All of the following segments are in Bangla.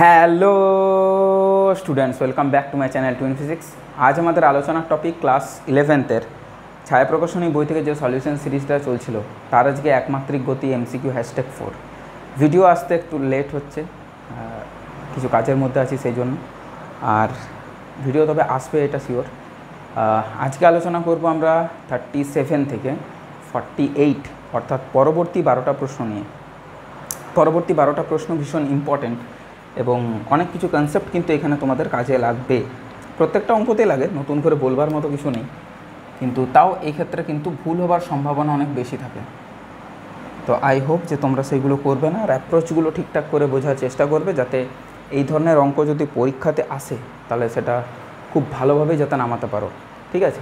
Hello students, welcome back to my channel twin physics. আজ আমাদের আলোচনার টপিক ক্লাস 11-এর ছায়া প্রকাশনী বই থেকে যে সলিউশন সিরিজটা চলছিল তার আজকে একমাত্রিক গতি এমসিকিউ #4। ভিডিও আসতে একটু লেট হচ্ছে, কিছু কাজের মধ্যে আছি সেই জন্য, আর ভিডিও তবে আসবে এটা শিওর। আজকে আলোচনা করব আমরা 37 থেকে 48 অর্থাৎ পরবর্তী 12টা প্রশ্ন নিয়ে। পরবর্তী 12টা প্রশ্ন ভীষণ ইম্পর্টেন্ট এবং অনেক কিছু কনসেপ্ট কিন্তু এখানে তোমাদের কাজে লাগবে। প্রত্যেকটা অঙ্কতেই লাগে, নতুন করে বলবার মতো কিছু নেই, কিন্তু তাও এই ক্ষেত্রে কিন্তু ভুল হবার সম্ভাবনা অনেক বেশি থাকে। তো আই হোপ যে তোমরা সেইগুলো করবে না, আর অ্যাপ্রোচগুলো ঠিকঠাক করে বোঝার চেষ্টা করবে, যাতে এই ধরনের অঙ্ক যদি পরীক্ষাতে আসে তাহলে সেটা খুব ভালোভাবে যাতে নামাতে পারো। ঠিক আছে,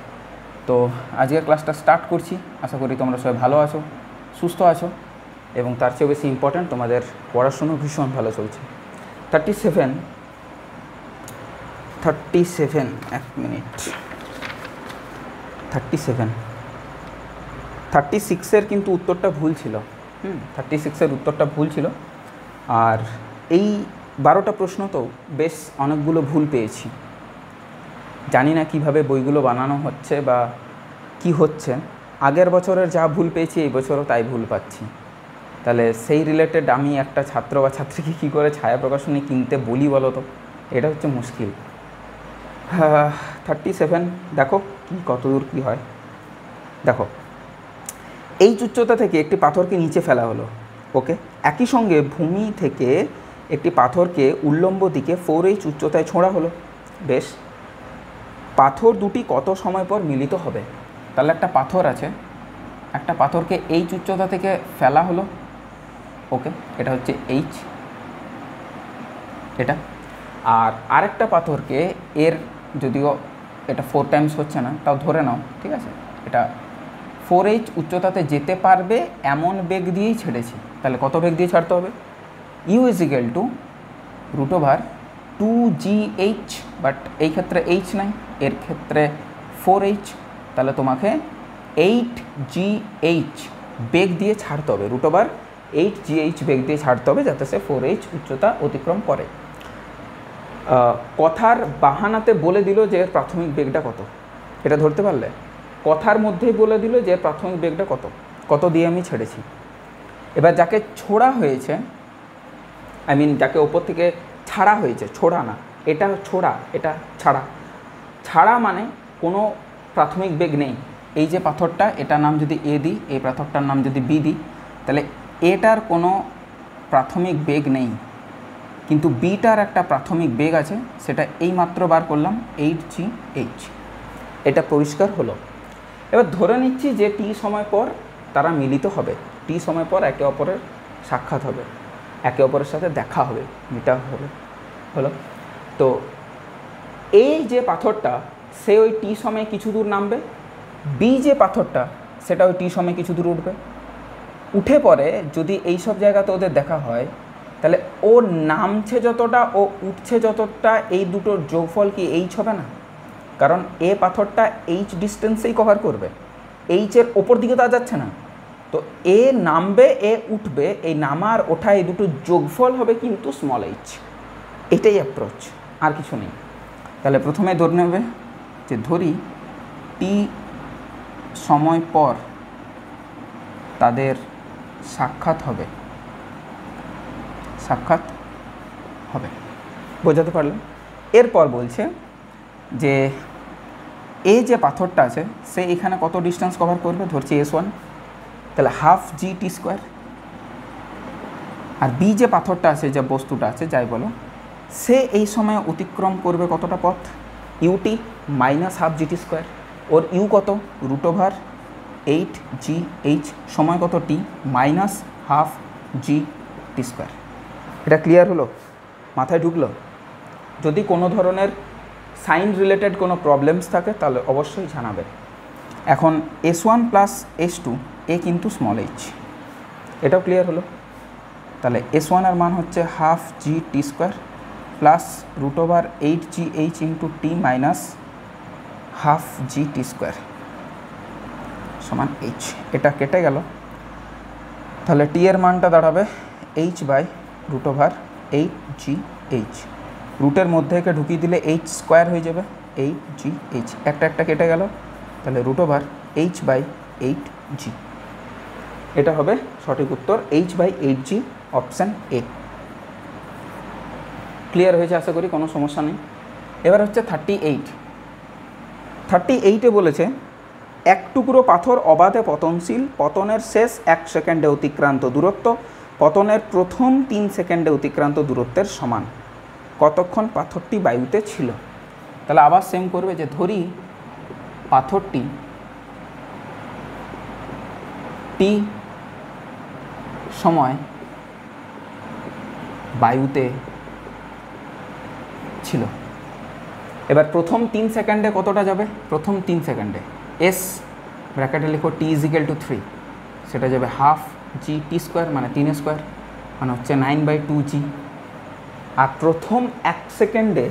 তো আজকে ক্লাসটা স্টার্ট করছি। আশা করি তোমরা সবাই ভালো আছো, সুস্থ আছো, এবং তার চেয়ে বেশি ইম্পর্ট্যান্ট তোমাদের পড়াশুনো ভীষণ ভালো চলছে। 37 এক মিনিট, 36-এর কিন্তু উত্তরটা ভুল ছিল। 36-এর উত্তরটা ভুল ছিল, আর এই 12টা প্রশ্ন তো বেশ অনেকগুলো ভুল পেয়েছি। জানি না কিভাবে বইগুলো বানানো হচ্ছে বা কি হচ্ছে। আগের বছরের যা ভুল পেয়েছি এই বছরও তাই ভুল পাচ্ছি। তাহলে সেই রিলেটেড আমি একটা ছাত্র বা ছাত্রীকে কী করে ছায়া প্রকাশনী কিনতে বলি বলো তো? এটা হচ্ছে মুশকিল। 37 দেখো কি কতদূর কী হয়। দেখো, এই উচ্চতা থেকে একটি পাথরকে নিচে ফেলা হলো। ওকে, একই সঙ্গে ভূমি থেকে একটি পাথরকে উল্লম্ব দিকে 4h উচ্চতায় ছোঁড়া হলো। বেশ, পাথর দুটি কত সময় পর মিলিত হবে? তাহলে একটা পাথর আছে, একটা পাথরকে এই উচ্চতা থেকে ফেলা হলো। ওকে, এটা হচ্ছে এইচ, এটা। আর আরেকটা পাথরকে এর, যদিও এটা 4 টাইমস হচ্ছে না, তাও ধরে নাও, ঠিক আছে, এটা 4h উচ্চতাতে যেতে পারবে এমন বেগ দিয়েই ছেড়েছি। তাহলে কত বেগ দিয়ে ছাড়তে হবে? u = √2gh, বাট এই ক্ষেত্রে h নাই, এর ক্ষেত্রে 4h। তাহলে তোমাকে 8gh বেগ দিয়ে ছাড়তে হবে, √8gh বেগ দিয়ে ছাড়তে হবে, যাতে সে 4h উচ্চতা অতিক্রম করে। কথার বাহানাতে বলে দিল যে এর প্রাথমিক বেগটা কত, এটা ধরতে পারলে? কথার মধ্যেই বলে দিল যে প্রাথমিক বেগটা কত, কত দিয়ে আমি ছেড়েছি। এবার যাকে ছোড়া হয়েছে, যাকে ওপর থেকে ছাড়া হয়েছে, ছোড়া না, এটা ছোড়া, এটা ছাড়া। ছাড়া মানে কোনো প্রাথমিক বেগ নেই। এই যে পাথরটা, এটার নাম যদি এ দিই, এই পাথরটার নাম যদি বি দিই, তাহলে এটার কোনো প্রাথমিক বেগ নেই, কিন্তু বিটার একটা প্রাথমিক বেগ আছে, সেটা এই মাত্র বার করলাম, 8gh। এটা পরিষ্কার হলো। এবার ধরে নিচ্ছি যে টি সময় পর তারা মিলিত হবে, টি সময় পর একে অপরের সাক্ষাৎ হবে, একে অপরের সাথে দেখা হবে, মিটা হলো। তো এই যে পাথরটা, সে ওই টি সময়ে কিছু দূর নামবে, বি যে পাথরটা সেটা ওই টি সময়ে কিছু দূর উঠবে। উঠে পরে যদি এই সব জায়গাতে ওদের দেখা হয়, তাহলে ও নামছে যতটা, ও উঠছে যতটা, এই দুটোর যোগফল কি এইচ হবে না? কারণ এ পাথরটা এইচ ডিস্টেন্সেই কভার করবে, এইচের ওপর দিকে তা যাচ্ছে না। তো এ নামবে, এ উঠবে, এই নামা আর ওঠা এই দুটো যোগফল হবে কিন্তু স্মল এইচ। এটাই অ্যাপ্রোচ, আর কিছু নেই। তাহলে প্রথমে ধরে নেবে যে ধরি টি সময় পর তাদের সাক্ষাৎ হবে, বোঝাতে পারলাম? এরপর বলছে যে এই যে পাথরটা আছে সে এখানে কত ডিস্টেন্স কভার করবে, ধরছি S1, তাহলে 12gt²। আর বি যে পাথরটা আছে, যে বস্তুটা আছে, যাই বলো, সে এই সময় অতিক্রম করবে কতটা পথ? ut -12gt²। ওর ইউ কত? √8gh। সময় কত? t -12gt²। এটা ক্লিয়ার হলো? মাথায় ঢুকলো? যদি কোনো ধরনের সাইন রিলেটেড কোনো প্রবলেমস থাকে তাহলে অবশ্যই জানাবে। এখন S1 + S2 এ কিন্তু স্মল এইচ, এটাও ক্লিয়ার হলো। তাহলে S1 এর মান হচ্ছে 12gt² plus √8gh × t -12gt² সমান h। এটা কেটে গেল, তাহলে t এর মানটা দাঁড়াবে h/√8g এইচ, রুটের মধ্যে একে ঢুকিয়ে দিলে এইচ স্কোয়ার হয়ে যাবে, 8gh, একটা একটা কেটে গেল, তাহলে √8/8g। এটা হবে সঠিক উত্তর, h/8g, অপশান এ। ক্লিয়ার হয়েছে আশা করি, কোনো সমস্যা নেই। এবার হচ্ছে 38 বলেছে এক টুকরো পাথর অবাধে পতনশীল, পতনের শেষ 1 সেকেন্ডে অতিক্রান্ত দূরত্ব পতনের প্রথম 3 সেকেন্ডে অতিক্রান্ত দূরত্বের সমান, কতক্ষণ পাথরটি বায়ুতে ছিল। তাহলে আবার সেম করবে, যে ধরি পাথরটি টি সময় বায়ুতে ছিল। এবার প্রথম 3 সেকেন্ডে কতটা যাবে, প্রথম 3 সেকেন্ডে এস ব্র্যাকেটে লিখো টি = 3, সেটা যাবে ½ g t² মানে 3 স্কোয়ার, মানে হচ্ছে 9/2g। আর প্রথম 1 সেকেন্ডে,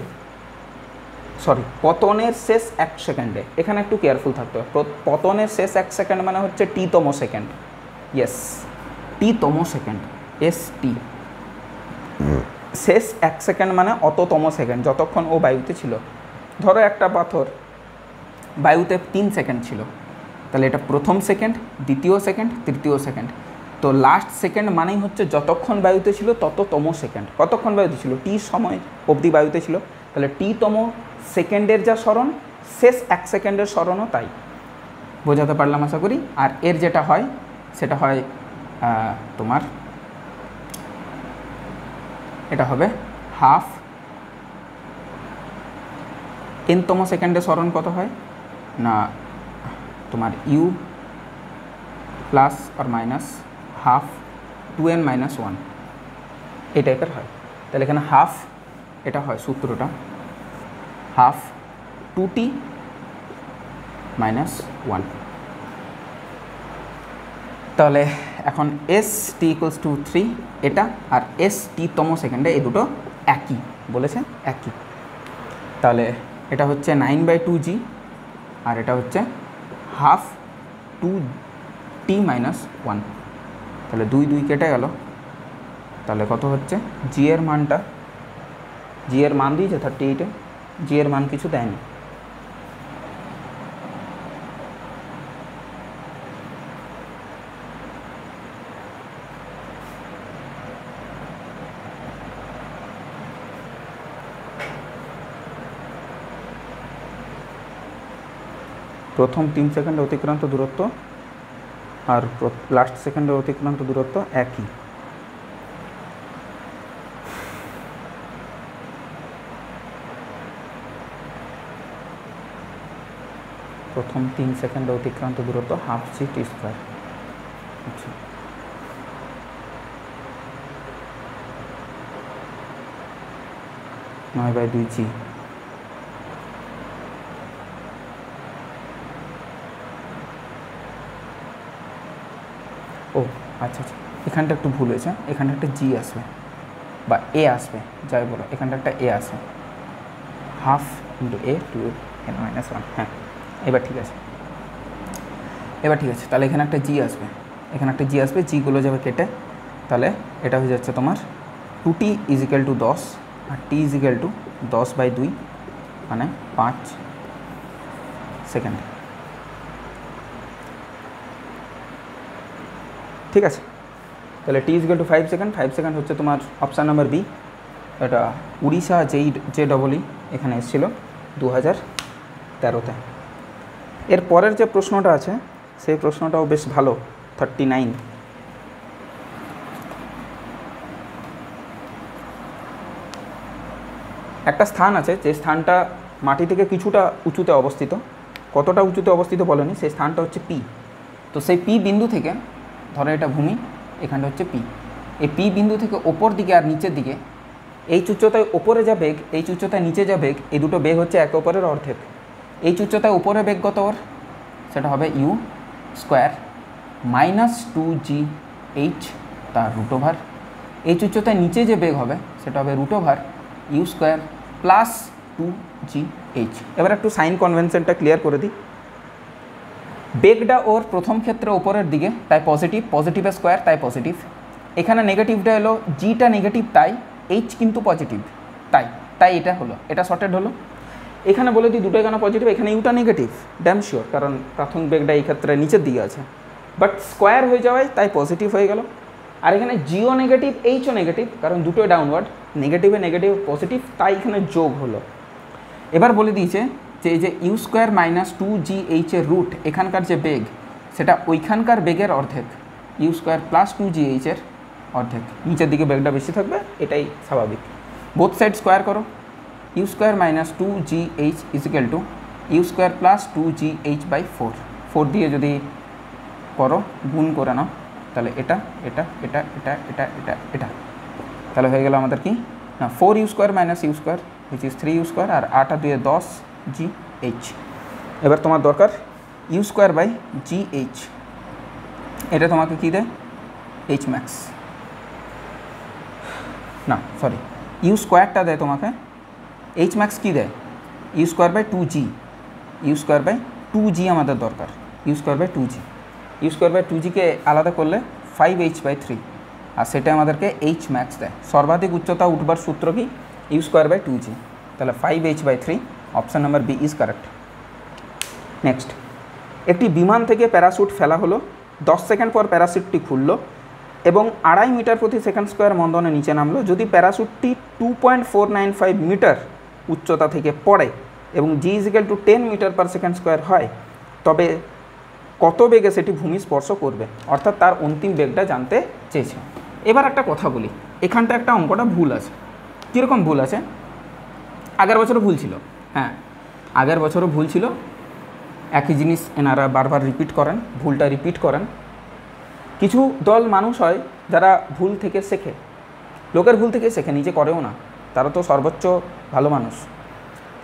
সরি পতনের শেষ 1 সেকেন্ডে, এখানে একটু কেয়ারফুল থাকতে হবে। পতনের শেষ 1 সেকেন্ড মানে হচ্ছে টিতম সেকেন্ড, ইয়েস টিতম সেকেন্ড, ST। শেষ 1 সেকেন্ড মানে অততম সেকেন্ড, যতক্ষণ ও বায়ুতে ছিল। ধরো একটা পাথর বায়ুতে 3 সেকেন্ড ছিল, তাহলে এটা প্রথম সেকেন্ড, দ্বিতীয় সেকেন্ড, তৃতীয় সেকেন্ড। তো লাস্ট সেকেন্ড মানেই হচ্ছে যতক্ষণ বায়ুতে ছিল তততম সেকেন্ড। কতক্ষণ বায়ুতে ছিল, টি সময় অবধি বায়ুতে ছিল, তাহলে টিতম সেকেন্ডের যা স্মরণ, শেষ 1 সেকেন্ডের স্মরণও তাই। বোঝাতে পারলাম আশা করি। আর এর যেটা হয় সেটা হয় তোমার, এটা হবে হাফ nতম সেকেন্ডে স্মরণ কত হয় না তোমার u plus or minus half 2n - 1, এই টাইপের হয়। তাহলে এখানে হাফ, এটা হয় সূত্রটা হাফ 2t - 1। তাহলে এখন st = 3 এটা, আর st তম সেকেন্ডে, এই দুটো একই বলেছে, একই। তাহলে এটা হচ্ছে 9/2g, আর এটা হচ্ছে হাফ 2t - 1। তাহলে 2 2 কেটে গেল, তাহলে কত হচ্ছে g এর মানটা, g এর মান দিয়েছে 38-এ, g এর মান কিছু দেয়নি। প্রথম 3 সেকেন্ডে অতিক্রান্ত দূরত্ব আর লাস্ট সেকেন্ডে অতিক্রান্ত দূরত্ব একই। প্রথম 3 সেকেন্ডে অতিক্রান্ত দূরত্ব ½ g t²। আচ্ছা, 9/2g। ও আচ্ছা আচ্ছা, এখানটা একটু ভুল হয়েছে, এখানটা একটা জি আসবে বা এ আসবে, যাই বলো এখানটা একটা এ আসবে, হাফ × a 2n - 1। হ্যাঁ, এবার ঠিক আছে, এবার ঠিক আছে। তাহলে এখানে একটা জি আসবে, এখানে একটা জি আসবে, জিগুলো যাবে কেটে। তাহলে এটা হয়ে যাচ্ছে তোমার 2t = 10 আর t = 10/2 মানে 5 সেকেন্ড। ঠিক আছে, তাহলে t = 5 সেকেন্ড। 5 সেকেন্ড হচ্ছে তোমার অপশান নাম্বার বি। এটা উড়িষ্যা JEE এখানে এসেছিল 2013-তে। এর পরের যে প্রশ্নটা আছে সেই প্রশ্নটাও বেশ ভালো, 39। একটা স্থান আছে, যে স্থানটা মাটি থেকে কিছুটা উঁচুতে অবস্থিত, কতটা উঁচুতে অবস্থিত বলেনি, সেই স্থানটা হচ্ছে পি। তো সেই পি বিন্দু থেকে, ধরো এটা ভূমি, এখানটা হচ্ছে পি, এই পি বিন্দু থেকে ওপর দিকে আর নিচের দিকে, এই উচ্চতায় ওপরে যা বেগ, এই উচ্চতায় নিচে যা বেগ, এই দুটো বেগ হচ্ছে একে অপরের অর্ধেক। এই উচ্চতায় উপরে বেগ কত ওর, সেটা হবে u² - 2gh তার √। এই উচ্চতায় নিচে যে বেগ হবে সেটা হবে √u² + 2gh। এবার একটু সাইন কনভেনশনটা ক্লিয়ার করে দিই। বেগটা ওর প্রথম ক্ষেত্রে ওপরের দিকে, তাই পজিটিভ, পজিটিভের স্কোয়ার তাই পজিটিভ। এখানে নেগেটিভটা এলো, জিটা নেগেটিভ তাই এইচ কিন্তু পজিটিভ, তাই এটা হলো, এটা শর্টেড হলো। এখানে বলে দিই দুটোই কেন পজিটিভ, এখানে ইউটা নেগেটিভ ড্যাম শিওর, কারণ প্রাথমিক বেগটা এই ক্ষেত্রে নিচের দিকে আছে, বাট স্কোয়ার হয়ে যাওয়ায় তাই পজিটিভ হয়ে গেল। আর এখানে জিও নেগেটিভ এইচও নেগেটিভ, কারণ দুটোই ডাউনওয়ার্ড, নেগেটিভে নেগেটিভ পজিটিভ, তাই এখানে যোগ হলো। এবার বলে দিয়েছে যে এই যে ইউ স্কোয়ার মাইনাস 2gh এর রুট এখানকার যে বেগ সেটা ওইখানকার বেগের অর্ধেক, ইউ স্কোয়ার প্লাস 2gh এর অর্ধেক, নিচের দিকে বেগটা বেশি থাকবে, এটাই স্বাভাবিক। বোথ সাইড স্কোয়ার করো, U square minus 2gh is equal to U square plus 2gh/4, 4 দিয়ে যদি করো গুণ করে নাও তাহলে এটা এটা এটা এটা এটা এটা এটা তাহলে হয়ে গেল আমাদের কি না 4 U square minus U square which is 3 U square, আর 8 আর 2 10gh। এবার তোমার দরকার ইউ স্কোয়ার বাই gh, এটা তোমাকে কী দেয় এইচ ম্যাক্স, না সরি ইউ স্কোয়ারটা দেয় তোমাকে, এইচ ম্যাক্স কী দেয় U square by 2g, U square by 2g আমাদের দরকার, U square by 2g, U square by 2gকে আলাদা করলে 5h/3, আর সেটা আমাদেরকে এইচ ম্যাক্স দেয়। সর্বাধিক উচ্চতা উঠবার সূত্র কি ইউ স্কোয়ার বাই 2g, তাহলে 5h/3, option number B is correct. Next, একটি বিমান থেকে প্যারাশুট ফেলা হলো, 10 সেকেন্ড পর প্যারাশুটটি খুললো এবং 2.5 মিটার প্রতি সেকেন্ড স্কোয়ার মন্দনে নিচে নামলো। যদি প্যারাশুটটি 2.495 মিটার উচ্চতা থেকে পড়ে এবং g = 10 metre per second square হয়, তবে কত বেগে সেটি ভূমি স্পর্শ করবে, অর্থাৎ তার অন্তিম বেগটা জানতে চেয়েছে। এবার একটা কথা বলি, এখানটা একটা অঙ্কটা ভুল আছে। কীরকম ভুল আছে? আগের বছরও ভুল ছিল, হ্যাঁ আগের বছরও ভুল ছিল, একই জিনিস এনারা বারবার রিপিট করেন, ভুলটা রিপিট করেন। কিছু দল মানুষ হয় যারা ভুল থেকে শেখে, লোকের ভুল থেকে শেখে, নিজে করেও না, তারা তো সর্বোচ্চ ভালো মানুষ।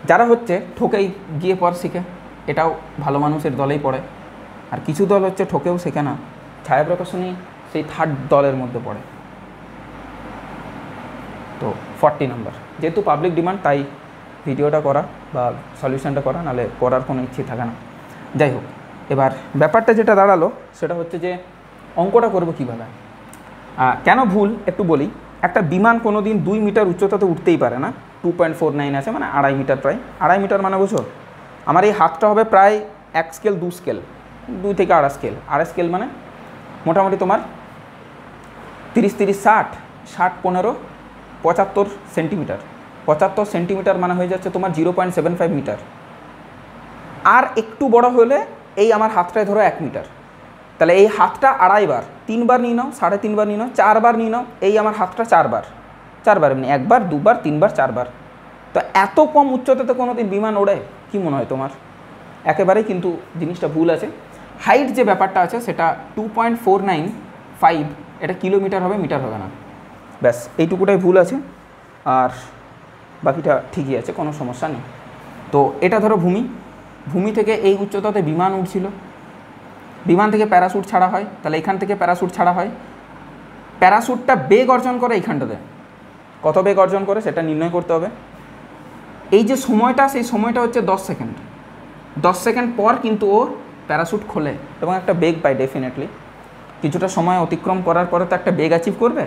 যারা হচ্ছে ঠকেই গিয়ে পর শিখে, এটাও ভালো মানুষের দলেই পড়ে। আর কিছু দল হচ্ছে ঠকেও শেখে না, ছায়া প্রকাশনী সেই থার্ড দলের মধ্যে পড়ে। তো 40 নম্বর, যেহেতু পাবলিক ডিমান্ড তাই ভিডিওটা করা বা সলিউশনটা করা, নাহলে করার কোনো ইচ্ছে থাকে না। যাই হোক, এবার ব্যাপারটা যেটা দাঁড়ালো সেটা হচ্ছে যে অঙ্কটা করবো কীভাবে, কেন ভুল একটু বলি। একটা বিমান কোনো দিন 2 মিটার উচ্চতাতে উঠতেই পারে না, 2.49 আছে মানে 2.5 মিটার, প্রায় 2.5 মিটার মানে বুঝো আমার এই হাতটা হবে প্রায় 1 স্কেল 2 স্কেল, 2 থেকে 2.5 স্কেল, 2.5 স্কেল মানে মোটামুটি তোমার 30 30 60 60 15 75 সেন্টিমিটার, 75 সেন্টিমিটার মানে হয়ে যাচ্ছে তোমার 0.75 মিটার। আর একটু বড় হলে এই আমার হাতটায় ধরো 1 মিটার, তাহলে এই হাতটা 2.5 বার, 3 বার নিয়ে নাও, 3.5 বার নিয়ে নাও, 4 বার নিয়ে নাও, এই আমার হাতটা 4 বার, 4 বার এমনি 1 বার 2 বার 3 বার 4 বার। তো এত কম উচ্চতাতে কোনো দিন বিমান ওড়ে কি মনে হয় তোমার? একেবারেই কিন্তু জিনিসটা ভুল আছে। হাইট যে ব্যাপারটা আছে সেটা 2.495, এটা কিলোমিটার হবে, মিটার হবে না, ব্যাস এইটুকুটাই ভুল আছে, আর বাকিটা ঠিকই আছে, কোনো সমস্যা নেই। তো এটা ধরো ভূমি থেকে এই উচ্চতাতে বিমান উঠছিল, বিমান থেকে প্যারাশুট ছাড়া হয়, তাহলে এখান থেকে প্যারাশুট ছাড়া হয়, প্যারাশুটটা বেগ অর্জন করে এইখানটাতে, কত বেগ অর্জন করে সেটা নির্ণয় করতে হবে। এই যে সময়টা, সেই সময়টা হচ্ছে 10 সেকেন্ড, 10 সেকেন্ড পর কিন্তু ও প্যারাশুট খোলে এবং একটা বেগ পায় ডেফিনেটলি। কিছুটা সময় অতিক্রম করার পরে তো একটা বেগ অ্যাচিভ করবে।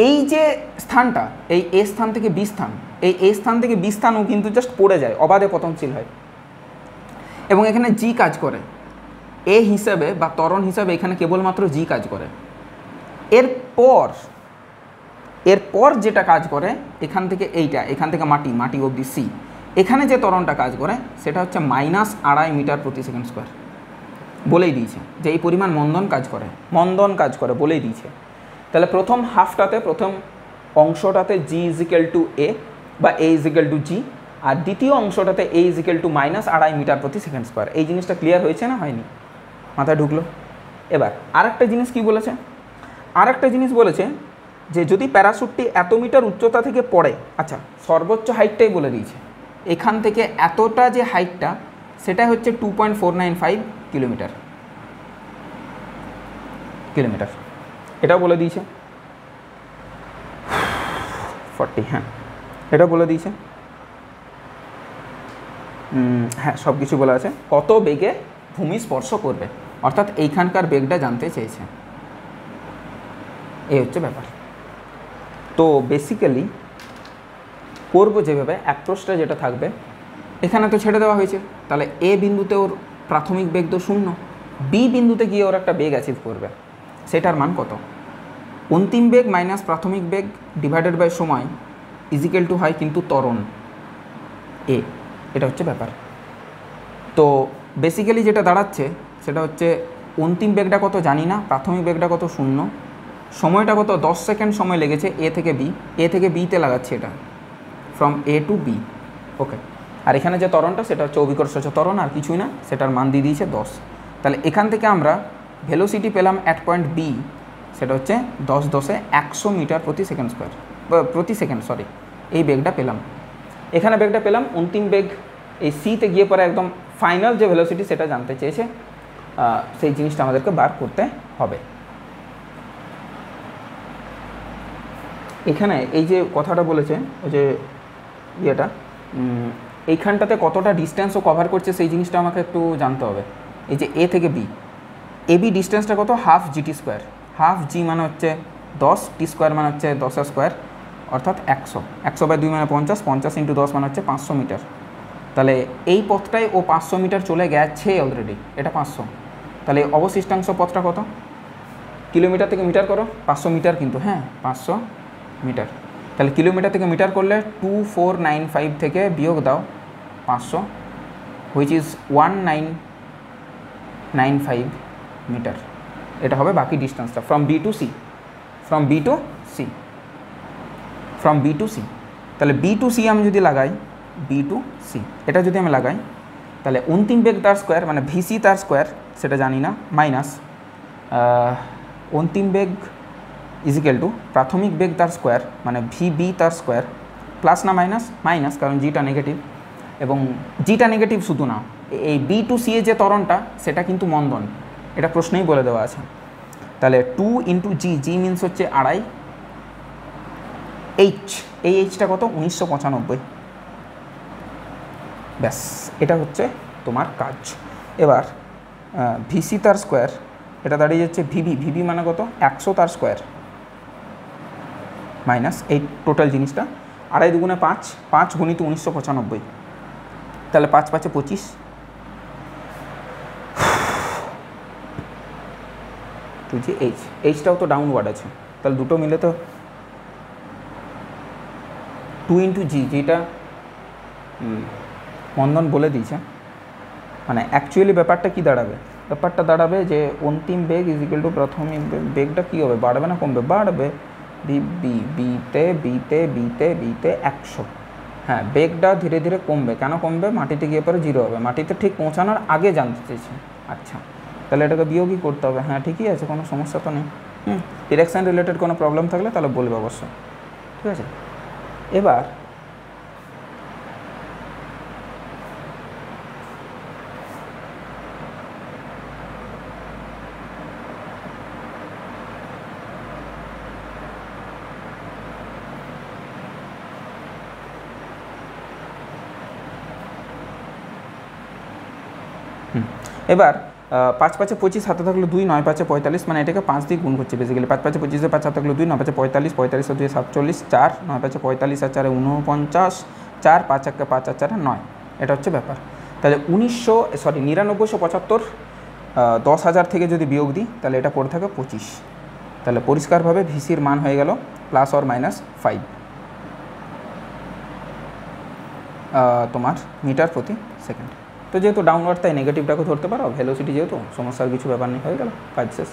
এই যে স্থানটা, এই এ স্থান থেকে বি স্থান, এই এ স্থান থেকে বি স্থানও কিন্তু জাস্ট পড়ে যায়, অবাধে পতনশীল হয়, এবং এখানে জি কাজ করে এ হিসাবে বা ত্বরণ হিসাবে, এখানে কেবলমাত্র জি কাজ করে। এরপর যেটা কাজ করে এখান থেকে এইটা, এখান থেকে মাটি অবধি সি, এখানে যে ত্বরণটা কাজ করে সেটা হচ্ছে -2.5 মিটার প্রতি সেকেন্ড স্কোয়ার। বলেই দিয়েছে যে এই পরিমাণ মন্দন কাজ করে বলেই দিয়েছে। তাহলে প্রথম হাফটাতে, প্রথম অংশটাতে g = a বা a = g, আর দ্বিতীয় অংশটাতে a = -2.5 মিটার প্রতি সেকেন্ড স্কোয়ার। এই জিনিসটা ক্লিয়ার হয়েছে না হয়নি? মাথায় ঢুকলো? এবার আরেকটা জিনিস কি বলেছে, আরেকটা জিনিস বলেছে যে যদি প্যারাশুটটি এত মিটার উচ্চতা থেকে পড়ে, আচ্ছা সর্বোচ্চ হাইটটাই বলে দিয়েছে, এখান থেকে এতটা যে হাইটটা সেটা হচ্ছে 2.495 কিলোমিটার, এটাও বলে দিয়েছে 40, হ্যাঁ এটা বলে দিয়েছে, হ্যাঁ সব কিছু বলা আছে। কত বেগে ভূমি স্পর্শ করবে, অর্থাৎ এইখানকার বেগটা জানতে চেয়েছে, এই হচ্ছে ব্যাপার। তো বেসিক্যালি করবো যেভাবে অ্যাপ্রোচটা যেটা থাকবে, এখানে তো ছেড়ে দেওয়া হয়েছে, তাহলে এ বিন্দুতে ওর প্রাথমিক বেগ তো 0, বি বিন্দুতে গিয়ে ওর একটা বেগ অ্যাচিভ করবে, সেটার মান কত? অন্তিম বেগ মাইনাস প্রাথমিক বেগ ডিভাইডেড বাই সময় ইজিক্যাল টু হয় কিন্তু ত্বরণ এ, এটা হচ্ছে ব্যাপার। তো বেসিক্যালি যেটা দাঁড়াচ্ছে সেটা হচ্ছে অন্তিম বেগটা কত জানি না, প্রাথমিক বেগটা কত 0, সময়টা কত 10 সেকেন্ড সময় লেগেছে এ থেকে বিতে লাগাচ্ছে এটা, ফ্রম এ টু বি। ওকে, আর এখানে যে ত্বরণটা সেটা হচ্ছে অভিকর্ষজ ত্বরণ, আর কিছুই না, সেটার মান দিয়ে দিয়েছে 10। তাহলে এখান থেকে আমরা ভেলোসিটি পেলাম অ্যাট পয়েন্ট বি, সেটা হচ্ছে 10 100 মিটার প্রতি সেকেন্ড, সরি, এই বেগটা পেলাম। এখানে বেগটা পেলাম, অন্তিম বেগ এই সিতে গিয়ে পরে একদম ফাইনাল যে ভেলোসিটি সেটা জানতে চেয়েছে, সেই জিনিসটা আমাদেরকে বার করতে হবে। এখানে এই যে কথাটা বলেছে ওই যে ইয়েটা, এইখানটাতে কতটা ডিস্টেন্সও কভার করছে সেই জিনিসটা আমাকে একটু জানতে হবে। এই যে এ থেকে বি, এবি ডিস্টেন্সটা কত? হাফ জিটি স্কোয়ার, হাফ জি মানে হচ্ছে 10, টি স্কোয়ার মানে হচ্ছে 10 স্কোয়ার, অর্থাৎ 100/2 মানে 50 ইন্টু 10 মানে হচ্ছে 500 মিটার। তাহলে এই পথটায় ও 500 মিটার চলে গেছে অলরেডি, এটা 500, তাহলে অবশিষ্টাংশ পথটা কত? কিলোমিটার থেকে মিটার করো, 500 মিটার কিন্তু, হ্যাঁ 500 মিটার। তাহলে কিলোমিটার থেকে মিটার করলে 2495 থেকে বিয়োগ দাও 500, হুইচ ইজ 1995 মিটার। এটা হবে বাকি ডিস্টেন্সটা ফ্রম বি টু সি। তাহলে বি টু সি আমি যদি লাগাই, বি টু সি এটা যদি আমি লাগাই, তাহলে অন্তিম বেগ তার স্কোয়ার মানে ভিসি তার স্কোয়ার সেটা জানি না, মাইনাস অন্তিম বেগ ইজিক্যাল টু প্রাথমিক বেগ তার স্কোয়ার মানে ভিবি তার স্কোয়ার, প্লাস না মাইনাস কারণ জিটা নেগেটিভ, এবং জিটা নেগেটিভ শুধু না, এই বি টু সি এর যে ত্বরণটা সেটা কিন্তু মন্দন, এটা প্রশ্নেই বলে দেওয়া আছে। তাহলে 2 ইন্টু জি মিনস হচ্ছে 2.5, এই এইচটা কত? 1995। ব্যাস, এটা হচ্ছে তোমার কাজ। এবার ভিসি তার স্কোয়ার, এটা দাঁড়িয়ে যাচ্ছে ভিবি মানে কত? 100 তার স্কোয়ার মাইনাস এই টোটাল জিনিসটা 2.5 দুগুণে 5 গুণিত 1995, তাহলে 5 5 25, টু জি এইচটাও তো ডাউনওয়ার্ড আছে, তাহলে দুটো মিলে তো 2 ইন্টু যেটা মন্দন বলে দিয়েছে, মানে অ্যাকচুয়ালি ব্যাপারটা কি দাঁড়াবে? ব্যাপারটা দাঁড়াবে যে অন্তিম বেগ ইজিক্যাল টু প্রাথমিক বেগটা কী হবে? বাড়বে না কমবে? বাড়বে। বিতে 100, হ্যাঁ বেগটা ধীরে ধীরে কমবে। কেন কমবে? মাটিতে গিয়ে পরে 0 হবে, মাটিতে ঠিক পৌঁছানোর আগে জানতে চেয়েছি। আচ্ছা, তাহলে এটাকে বিয়োগই করতে হবে। হ্যাঁ ঠিকই আছে, কোনো সমস্যা তো নেই। ডিরেকশান রিলেটেড কোনো প্রবলেম থাকলে তাহলে বলবে অবশ্যই, ঠিক আছে। এবার এবার 5 5 25 হাতে থাকলো 2, 9 5 45, মানে এটাকে 5 দিয়ে গুণ করছে বেসিক্যালি। 5 5 25 5 হাতে থাকলো 2, 9 5 45, 45 আর 2 47, 4 9 5 45 আর 4 49, 4 5 1 5 আর 4 9, এটা হচ্ছে ব্যাপার। তাহলে 9975 10,000 থেকে যদি বিয়োগ দিই তাহলে এটা পড়ে থাকে 25। তাহলে পরিষ্কারভাবে ভিসির মান হয়ে গেল প্লাস অর মাইনাস 5 তোমার মিটার প্রতি সেকেন্ড। তো যেহেতু ডাউনওয়ার্ড তাই নেগেটিভটাকে ধরতে পারো, ভেলোসিটি যেহেতু সমস্যার কিছু ব্যাপার নেই, হয়ে গেল কাজ শেষ।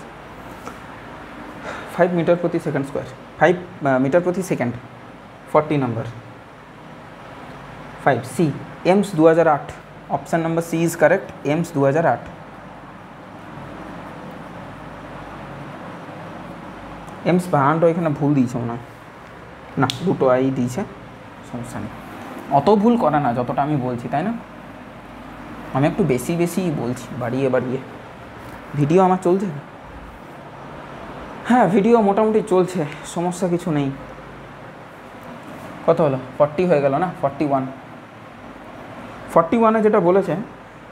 5 মিটার প্রতি সেকেন্ড স্কোয়ার, 5 মিটার প্রতি সেকেন্ড, 40 নম্বর 5 C, AIIMS 2008, option number C is correct, AIIMS 2008। AIIMS বানানটা এখানে ভুল দিয়েছে মনে হয়, না দুটো আই দিয়েছে, সমস্যা নেই, অত ভুল করে না যতটা আমি বলছি, তাই না? আমি একটু বেশি বলছি, বাড়িয়ে ভিডিও আমার চলছে, হ্যাঁ ভিডিও মোটামুটি চলছে, সমস্যা কিছু নেই। কত হলো? 40 হয়ে গেল না? 41-এ যেটা বলেছে,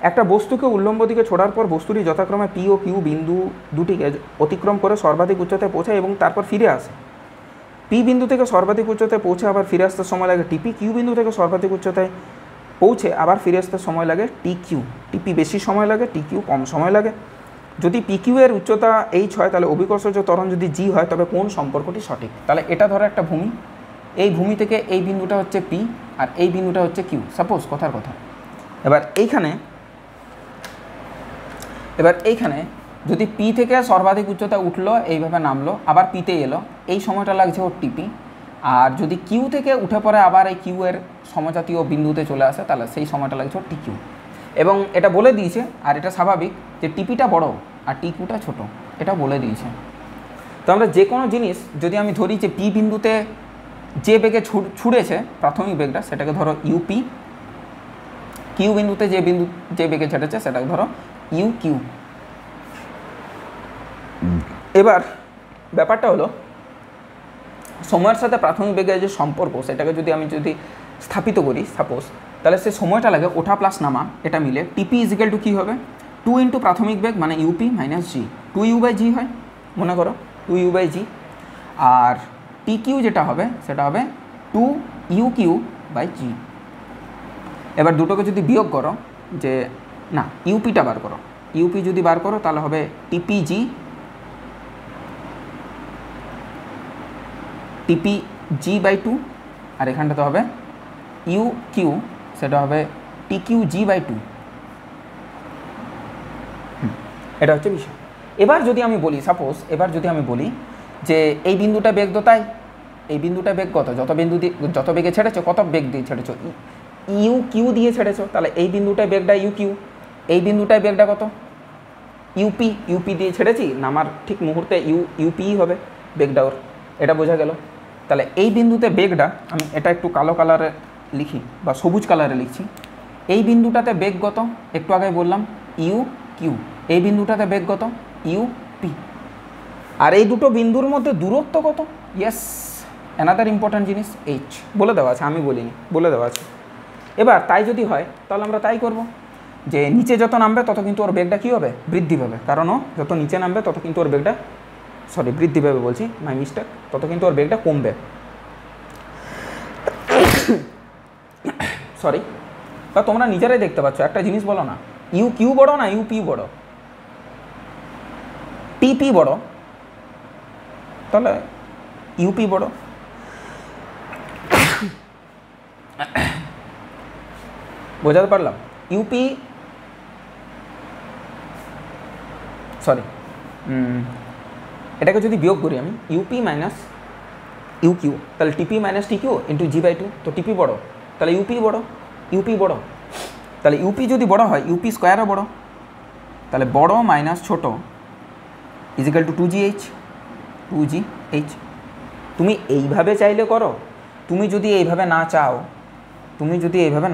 একটা বস্তুকে উল্লম্ব দিকে ছোড়ার পর বস্তুটি যথাক্রমে পি ও কিউ বিন্দু দুটিকে অতিক্রম করে সর্বাধিক উচ্চতায় পৌঁছায় এবং তারপর ফিরে আসে। পি বিন্দু থেকে সর্বাধিক উচ্চতায় পৌঁছে আবার ফিরে আসতে সময় লাগে টিপি, কিউ বিন্দু থেকে সর্বাধিক উচ্চতায় পৌঁছে আবার ফিরে আসতে সময় লাগে টি কিউ। টিপি বেশি সময় লাগে, টি কিউ কম সময় লাগে। যদি পি কিউ এর উচ্চতা এইচ হয় তাহলে অভিকর্ষজ ত্বরণ যদি জি হয় তবে কোন সম্পর্কটি সঠিক? তাহলে এটা ধরো একটা ভূমি, এই ভূমি থেকে এই বিন্দুটা হচ্ছে পি আর এই বিন্দুটা হচ্ছে কিউ, সাপোজ কথার কথা। এবার এইখানে যদি পি থেকে সর্বাধিক উচ্চতা উঠলো, এইভাবে নামলো, আবার পিতে এলো, এই সময়টা লাগছে ওর টিপি। আর যদি কিউ থেকে উঠে পড়ে আবার এই কিউ এর সমজাতীয় বিন্দুতে চলে আসে তাহলে সেই সময়টা লাগছে ওর টি কিউ। এবং এটা বলে দিয়েছে, আর এটা স্বাভাবিক, যে টিপিটা বড় আর টি কিউটা ছোটো, এটা বলে দিয়েছে। তো আমরা যে কোনো জিনিস যদি আমি ধরি যে পি বিন্দুতে যে বেগে ছুড়েছে প্রাথমিক বেগটা সেটাকে ধরো ইউপি, কিউ বিন্দুতে যে বেগে ছেড়েছে সেটাকে ধরো ইউ কিউ। এবার ব্যাপারটা হলো সময়ের সাথে প্রাথমিক বেগের যে সম্পর্ক সেটাকে যদি স্থাপিত করি সাপোজ, তাহলে সে সময়টা লাগে ওঠা প্লাস নামা, এটা মিলে টিপি ইজিক্যাল টু কী হবে? 2 ইন্টু প্রাথমিক বেগ মানে ইউপি মাইনাস জি, 2u/g হয়, মনে করো 2u/g। আর টি কিউ যেটা হবে সেটা হবে 2u/g। এবার দুটোকে যদি বিয়োগ করো, যে না ইউপিটা বার করো, ইউপি যদি বার করো তাহলে হবে টিপি/g টিপি/g/2, আর এখানটাতে হবে ইউ কিউ, সেটা হবে TQ/g/2। এটা হচ্ছে বিষয়। এবার যদি আমি বলি সাপোজ, যে এই বিন্দুটা বেগ তাই এই বিন্দুটা বেগ কত, যত বেগে ছেড়েছো কত বেগ দিয়ে ছেড়েছো, ইউ কিউ দিয়ে ছেড়েছো, তাহলে এই বিন্দুটায় বেগটা ইউ কিউ, এই বিন্দুটায় বেগটা কত ইউপি দিয়ে ছেড়েছি, নামার ঠিক মুহূর্তে ইউপি হবে বেগটা ওর, এটা বোঝা গেল। তাহলে এই বিন্দুতে বেগটা আমি এটা একটু কালো কালারে লিখি বা সবুজ কালারে লিখছি। এই বিন্দুটাতে বেগ কত, একটু আগে বললাম ইউ কিউ, এই বিন্দুটাতে বেগ কত ইউপি। আর এই দুটো বিন্দুর মধ্যে দূরত্ব কত? ইয়েস, অ্যানাদার ইম্পর্ট্যান্ট জিনিস এইচ, বলে দেওয়া আছে, আমি বলিনি, বলে দেওয়া আছে। এবার তাই যদি হয় তাহলে আমরা তাই করব, যে নিচে যত নামবে তত কিন্তু ওর বেগটা কী হবে? বৃদ্ধি পাবে। কারণ ও যত নিচে নামবে তত কিন্তু ওর বেগটা, বৃদ্ধি পাবে বলছি, মাই মিস্টেক, তত কিন্তু ওর বেগটা কমবে। বা তোমরা নিজেরাই দেখতে পাচ্ছ, একটা জিনিস বলো না, ইউ কিউ বড় না ইউপি বড়? টিপি বড়, তাহলে ইউপি বড়। বোঝাতে পারলাম? ইউপি এটাকে যদি বিয়োগ করি আমি, ইউপি মাইনাস ইউ কিউ, তাহলে টিপি minus T Q into g/2, তো টিপি বড়, তাহলে ইউপি বড়। তাহলে ইউপি যদি বড় হয় ইউপি স্কোয়ারও বড়, তাহলে বড় মাইনাস ছোট ইজিক্যাল টু 2gh। তুমি এইভাবে চাইলে করো, তুমি যদি এইভাবে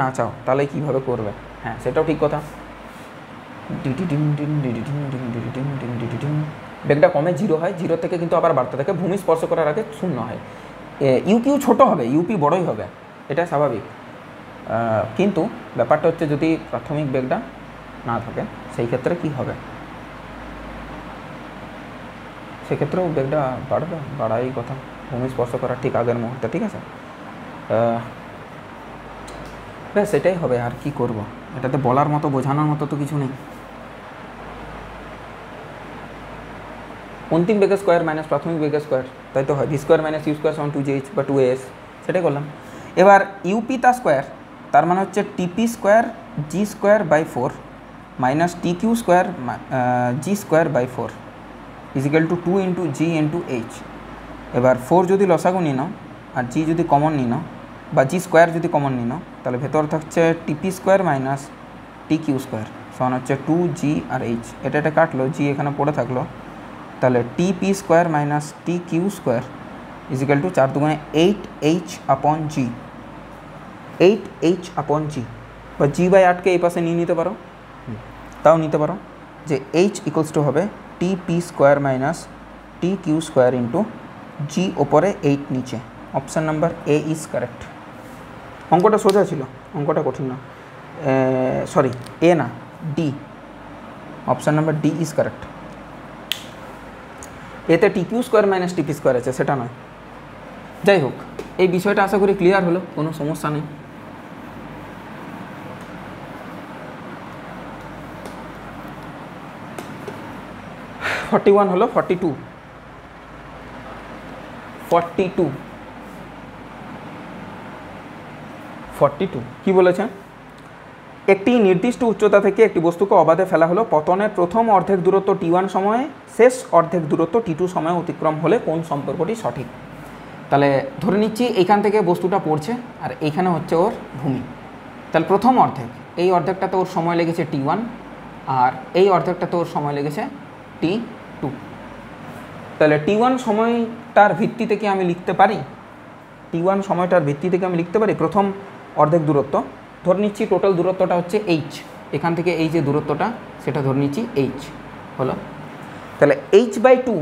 না চাও তাহলে কীভাবে করবে? হ্যাঁ, সেটাও ঠিক কথা। বেগটা কমে 0 হয়, 0 থেকে কিন্তু আবার বাড়তে থাকে, ভূমি স্পর্শ করার আগে 0 হয়। ইউ কিউ ছোটো হবে, ইউপি বড়ই হবে, এটা স্বাভাবিক। কিন্তু ব্যাপারটা হচ্ছে যদি প্রাথমিক বেগটা না থাকে সেই ক্ষেত্রে কি হবে? সেক্ষেত্রেও বেগটা বাড়াই কথা, ভূমি স্পর্শ করার ঠিক আগের মুহূর্তে, ঠিক আছে? ব্যাস সেটাই হবে, আর কি করব? এটাতে বলার মতো, বোঝানোর মতো তো কিছু নেই। অন্তিম বেগের স্কোয়ার মাইনাস প্রাথমিক বেগের স্কোয়ার, তাই তো হয়, V square minus U square সমান 2gh বা 2as, সেটাই করলাম। এবার ইউপি তার স্কোয়ার, তার মানে হচ্ছে TP²G²/4 minus TQ² G²/4 is equal to 2 into G into H। এবার 4 যদি লসাগু নিয়ে নাও আর G যদি কমন নিয়ে নাও, বা G² যদি কমন নিয়ে নাও, তাহলে ভেতর থাকছে TP² মাইনাস TQ² সমান হচ্ছে 2G আর H, এটা কাটলো, G এখানে পড়ে থাকলো, তাহলে TP² minus TQ² is equal two 4 দুগুণে 8H/G, 8H/G, বা G/8কে এই পাশে নিয়ে নিতে পারো, তাও নিতে পারো, যে H ইকুয়ালস টু হবে TP² minus TQ² into G ওপরে 8 নিচে। Option number A is correct. অঙ্কটা সোজা ছিল, অঙ্কটা কঠিন না, এ না, D, option number D is correct. এতে TQ² মাইনাস TP² আছে, সেটা নয়। যাই হোক, এই বিষয়টা আশা করি ক্লিয়ার হলো, কোনো সমস্যা নেই। ফর্টি ওয়ান হলো 42 কি বলেছে? একটি নির্দিষ্ট উচ্চতা থেকে একটি বস্তুকে অবাধে ফেলা হলো, পতনের প্রথম অর্ধেক দূরত্ব t1 সময়ে, শেষ অর্ধেক দূরত্ব t2 সময়ে অতিক্রম হলে কোন সম্পর্কটি সঠিক? তাহলে ধরে নিচ্ছি এইখান থেকে বস্তুটা পড়ছে আর এইখানে হচ্ছে ওর ভূমি। তাহলে প্রথম অর্ধেক, এই অর্ধেকটাতে ওর সময় লেগেছে t1 আর এই অর্ধেকটাতে ওর সময় লেগেছে t2। তাহলে t1 সময়টার ভিত্তিতে কি আমি লিখতে পারি? t1 সময়টার ভিত্তিতে কি আমি লিখতে পারি প্রথম অর্ধেক দূরত্ব? ধরে নিচ্ছি টোটাল দূরত্বটা হচ্ছে h, এখান থেকে এই যে দূরত্বটা সেটা ধরে নিচ্ছি h হলো। তাহলে h/2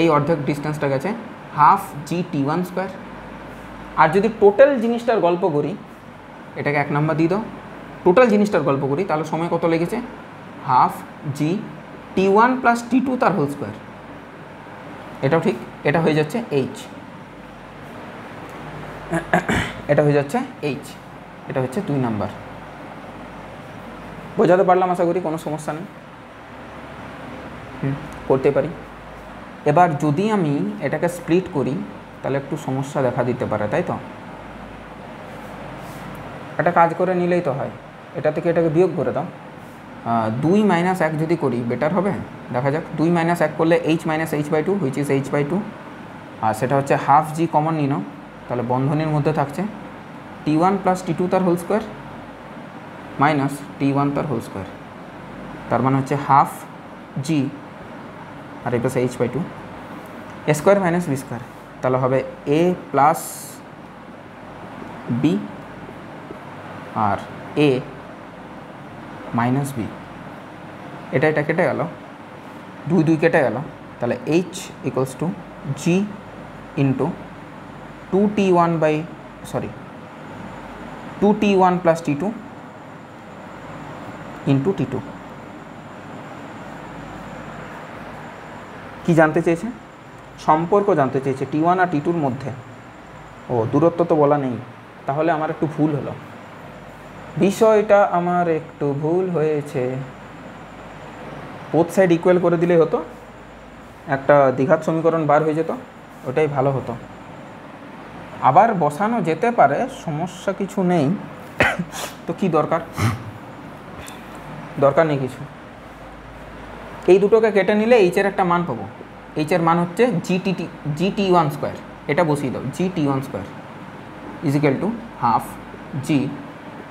এই অর্ধেক ডিস্টেন্সটা গেছে হাফ জি t1 স্কোয়ার। আর যদি টোটাল জিনিসটার গল্প করি, এটাকে 1 নাম্বার দিয়ে দাও, টোটাল জিনিসটার গল্প করি, তাহলে সময় কত লেগেছে? হাফ জি t1 প্লাস t2 তার হোল স্কোয়ার। এটাও ঠিক, এটা হয়ে যাচ্ছে h, এটা হয়ে যাচ্ছে h, এটা হচ্ছে 2 নাম্বার। বোঝাতে পারলাম আশা করি, কোনো সমস্যা নেই, করতে পারি। এবার যদি আমি এটাকে স্প্লিট করি তাহলে একটু সমস্যা দেখা দিতে পারে, তাই তো? এটা কাজ করে নিলেই তো হয়, এটা থেকে এটাকে বিয়োগ করে দাও। 2 - 1 যদি করি বেটার হবে, দেখা যাক। 2 - 1 করলে h - h/2 which is h/2, আর সেটা হচ্ছে হাফ জি কমন নিন, তাহলে বন্ধনীর মধ্যে থাকছে t1 প্লাস t2 তার হোল স্কোয়ার মাইনাস t1 তার হোল স্কোয়ার, তার মানে হচ্ছে হাফ জি আর এই পাশে h/2 a square minus B square, তাহলে হবে a প্লাস বি আর a মাইনাস বি। এটা কেটে গেল, 2 কেটে গেল, তাহলে h equals to G into 2t1 plus t2 into t2। কি জানতে চেয়েছে? সম্পর্ক জানতে চেয়েছে t1 আর t2 মধ্যে। ও দূরত্ব তো বলা নেই, তাহলে আমার একটু ভুল হলো, বিষয়টা আমার একটু ভুল হয়েছে। বোথ সাইড ইকুয়াল করে দিলেই হতো, একটা দ্বিঘাত সমীকরণ বার হয়ে যেত, ওটাই ভালো হতো। আবার বসানো যেতে পারে, সমস্যা কিছু নেই। তো কি দরকার নেই কিছু, এই দুটোকে কেটে নিলে এইচের একটা মান পাবো। এইচের মান হচ্ছে gt1 স্কোয়ার, এটা বসিয়ে দাও, gt1 square is equal to half G